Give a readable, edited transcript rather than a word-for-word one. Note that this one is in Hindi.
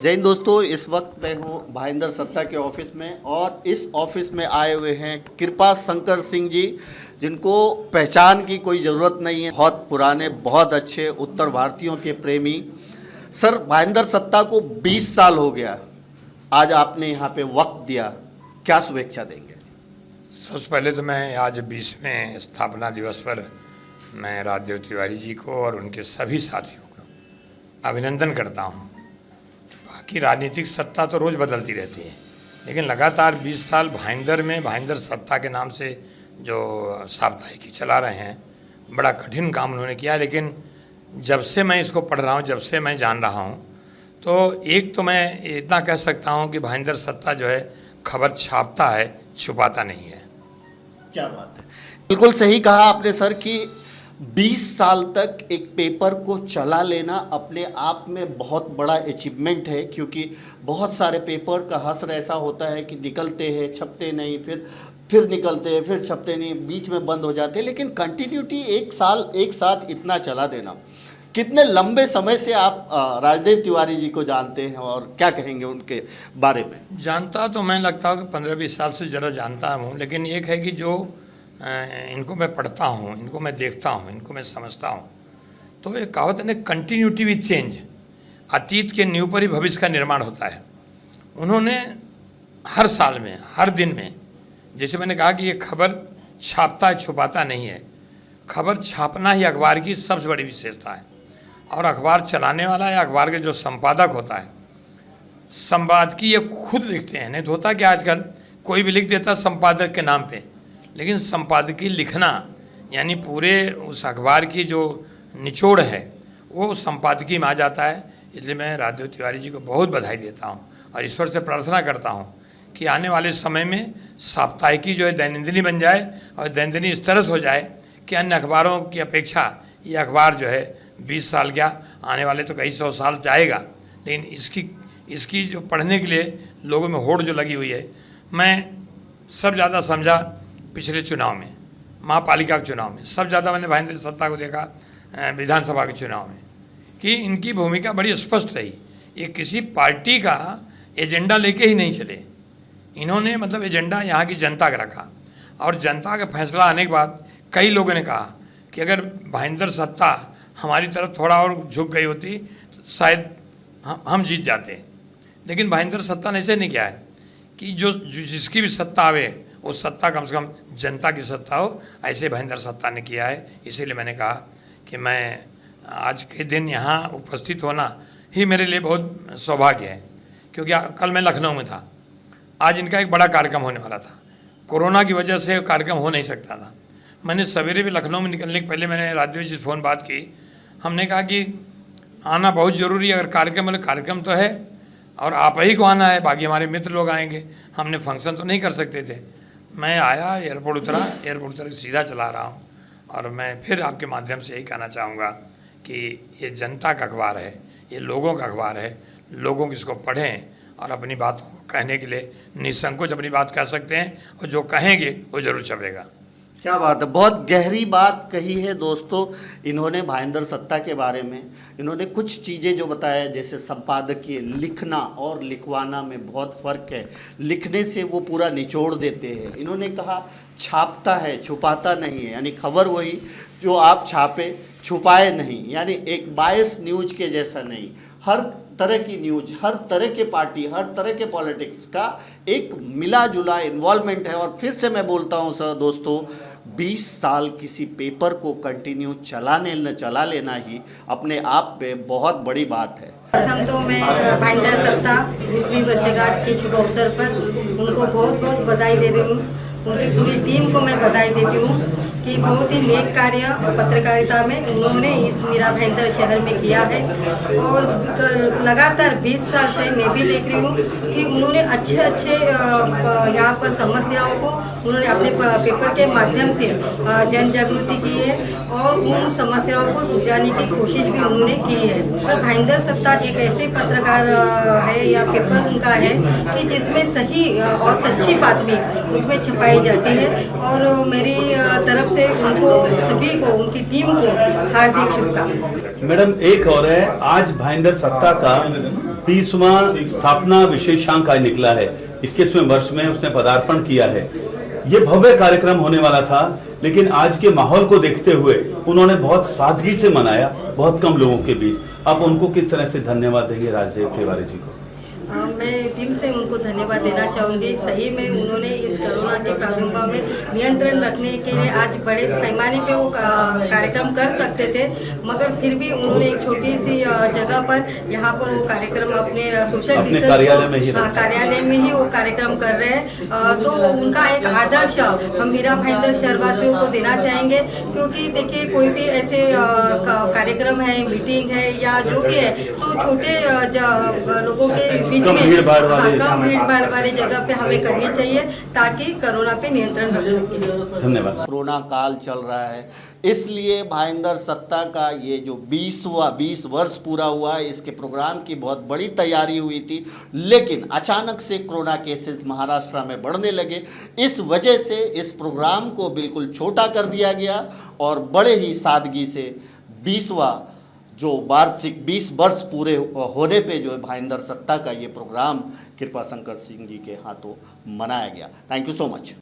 जय हिंद दोस्तों, इस वक्त मैं हूं भाईंदर सत्ता के ऑफिस में और इस ऑफिस में आए हुए हैं कृपा शंकर सिंह जी, जिनको पहचान की कोई ज़रूरत नहीं है। बहुत पुराने, बहुत अच्छे उत्तर भारतीयों के प्रेमी। सर, भाईंदर सत्ता को 20 साल हो गया, आज आपने यहाँ पे वक्त दिया, क्या शुभेच्छा देंगे? सबसे पहले तो मैं आज 20वें स्थापना दिवस पर मैं राजदेव तिवारी जी को और उनके सभी साथियों को अभिनंदन करता हूँ। बाकी राजनीतिक सत्ता तो रोज़ बदलती रहती है, लेकिन लगातार 20 साल भाईंदर में भाईंदर सत्ता के नाम से जो साप्ताहिकी चला रहे हैं, बड़ा कठिन काम उन्होंने किया। लेकिन जब से मैं इसको पढ़ रहा हूँ, जब से मैं जान रहा हूँ, तो एक तो मैं इतना कह सकता हूँ कि भाईंदर सत्ता जो है खबर छापता है, छुपाता नहीं है। क्या बात है, बिल्कुल सही कहा आपने सर कि 20 साल तक एक पेपर को चला लेना अपने आप में बहुत बड़ा अचीवमेंट है, क्योंकि बहुत सारे पेपर का हश्र ऐसा होता है कि निकलते हैं, छपते नहीं, फिर निकलते हैं, फिर छपते नहीं, बीच में बंद हो जाते हैं। लेकिन कंटिन्यूटी 1 साल एक साथ इतना चला देना, कितने लंबे समय से आप राजदेव तिवारी जी को जानते हैं और क्या कहेंगे उनके बारे में? जानता तो मैं लगता हूँ कि 15-20 साल से ज़रा जानता हूँ, लेकिन एक है कि जो इनको मैं पढ़ता हूँ, इनको मैं देखता हूँ, इनको मैं समझता हूँ, तो ये कहावत है ना, कंटिन्यूटी विथ चेंज। अतीत के नींव पर ही भविष्य का निर्माण होता है। उन्होंने हर साल में, हर दिन में, जैसे मैंने कहा कि ये खबर छापता है, छुपाता नहीं है। खबर छापना ही अखबार की सबसे बड़ी विशेषता है। और अखबार चलाने वाला या अखबार के जो संपादक होता है, संपादकीय ये खुद लिखते हैं। नहीं तो होता कि आजकल कोई भी लिख देता संपादक के नाम पे, लेकिन संपादकीय लिखना यानी पूरे उस अखबार की जो निचोड़ है वो संपादकीय में आ जाता है। इसलिए मैं राजदेव तिवारी जी को बहुत बधाई देता हूँ और ईश्वर से प्रार्थना करता हूँ कि आने वाले समय में साप्ताहिकी जो है दैनंदिनी बन जाए और दैनंदिनी इस तरह से हो जाए कि अन्य अखबारों की अपेक्षा ये अखबार जो है 20 साल क्या, आने वाले तो कई 100 साल जाएगा, लेकिन इसकी जो पढ़ने के लिए लोगों में होड़ जो लगी हुई है। मैं सब ज़्यादा समझा पिछले चुनाव में, महापालिका के चुनाव में, सब ज़्यादा मैंने भाईंदर सत्ता को देखा विधानसभा के चुनाव में कि इनकी भूमिका बड़ी स्पष्ट रही। ये किसी पार्टी का एजेंडा लेके ही नहीं चले, इन्होंने मतलब एजेंडा यहाँ की जनता का रखा। और जनता का फैसला आने के बाद कई लोगों ने कहा कि अगर भाईंदर सत्ता हमारी तरफ थोड़ा और झुक गई होती तो शायद हम जीत जाते। लेकिन भाईंदर सत्ता ने ऐसे नहीं किया है कि जो जिसकी भी सत्ता आवे वो सत्ता कम से कम जनता की सत्ता हो, ऐसे भाईंदर सत्ता ने किया है। इसीलिए मैंने कहा कि मैं आज के दिन यहाँ उपस्थित होना ही मेरे लिए बहुत सौभाग्य है, क्योंकि कल मैं लखनऊ में था। आज इनका एक बड़ा कार्यक्रम होने वाला था, कोरोना की वजह से कार्यक्रम हो नहीं सकता था। मैंने सवेरे भी लखनऊ में निकलने के पहले मैंने राजदेव जी से फ़ोन बात की। हमने कहा कि आना बहुत ज़रूरी है, अगर कार्यक्रम तो है और आप ही को आना है, बाकी हमारे मित्र लोग आएंगे, हमने फंक्शन तो नहीं कर सकते थे। मैं आया, एयरपोर्ट उतरा सीधा चला रहा हूँ। और मैं फिर आपके माध्यम से यही कहना चाहूँगा कि ये जनता का अखबार है, ये लोगों का अखबार है। लोगों इसको पढ़ें और अपनी बातों को कहने के लिए निसंकोच अपनी बात कह सकते हैं, और जो कहेंगे वो जरूर छपेगा। क्या बात है, बहुत गहरी बात कही है दोस्तों इन्होंने भाईंदर सत्ता के बारे में। इन्होंने कुछ चीज़ें जो बताया, जैसे संपादकीय लिखना और लिखवाना में बहुत फ़र्क है। लिखने से वो पूरा निचोड़ देते हैं। इन्होंने कहा छापता है, छुपाता नहीं है, यानी खबर वही जो आप छापे, छुपाए नहीं, यानी एक बायस न्यूज के जैसा नहीं। हर तरह की न्यूज, हर तरह के पार्टी, हर तरह के पॉलिटिक्स का एक मिला जुला इन्वॉल्वमेंट है। और फिर से मैं बोलता हूँ सर दोस्तों, 20 साल किसी पेपर को कंटिन्यू चला लेना ही अपने आप में बहुत बड़ी बात है। प्रथम तो मैं भाईंदर सत्ता 20वीं वर्षगांठ के शुभ अवसर पर उनको बहुत बहुत बधाई दे रही हूँ। उनकी पूरी टीम को मैं बधाई देती हूँ कि बहुत ही नेक कार्य पत्रकारिता में उन्होंने इस मीरा भाईंदर शहर में किया है। और लगातार 20 साल से मैं भी देख रही हूँ कि उन्होंने अच्छे यहाँ पर समस्याओं को उन्होंने अपने पेपर के माध्यम से जन जागृति की है और उन समस्याओं को सुलझाने की कोशिश भी उन्होंने की है। और भाईंदर सत्ता एक ऐसे पत्रकार है या पेपर उनका है कि जिसमें सही और सच्ची बात भी उसमें छपाई जाती है। और मेरी तरफ से उनको सभी को, उनकी टीम को हार्दिक शुभकामनाएं। मैडम, एक और है, आज भाईंदर सत्ता का 30वां स्थापना विशेषांक आज निकला है। 21वें वर्ष में उसने पदार्पण किया है। ये भव्य कार्यक्रम होने वाला था, लेकिन आज के माहौल को देखते हुए उन्होंने बहुत सादगी से मनाया, बहुत कम लोगों के बीच। आप उनको किस तरह से धन्यवाद देंगे राजदेव तिवारी जी को? मैं दिल से उनको धन्यवाद देना चाहूँगी। सही में उन्होंने इस कोरोना के प्रादुर्भाव में नियंत्रण रखने के लिए आज बड़े पैमाने पे वो कार्यक्रम कर सकते थे, मगर फिर भी उन्होंने एक छोटी सी जगह पर यहाँ पर वो कार्यक्रम अपने सोशल डिस्टेंस कार्यालय में ही वो कार्यक्रम कर रहे हैं। तो उनका एक आदर्श हम मीरा भाईंदर शहरवासियों को देना चाहेंगे, क्योंकि देखिए कोई भी ऐसे कार्यक्रम है, मीटिंग है या जो भी है, तो छोटे लोगों के कम भीड़ भाड़ वाली जगह पे हमें करनी चाहिए ताकि कोरोना पे नियंत्रण रख सके। धन्यवाद। कोरोना काल चल रहा है, इसलिए भाईंदर सत्ता का ये जो 20 वर्ष पूरा हुआ है, इसके प्रोग्राम की बहुत बड़ी तैयारी हुई थी, लेकिन अचानक से कोरोना केसेस महाराष्ट्र में बढ़ने लगे। इस वजह से इस प्रोग्राम को बिल्कुल छोटा कर दिया गया और बड़े ही सादगी से 20 वर्ष पूरे होने पे जो है भाईंदर सत्ता का ये प्रोग्राम कृपाशंकर सिंह जी के हाथों मनाया गया। Thank you so much.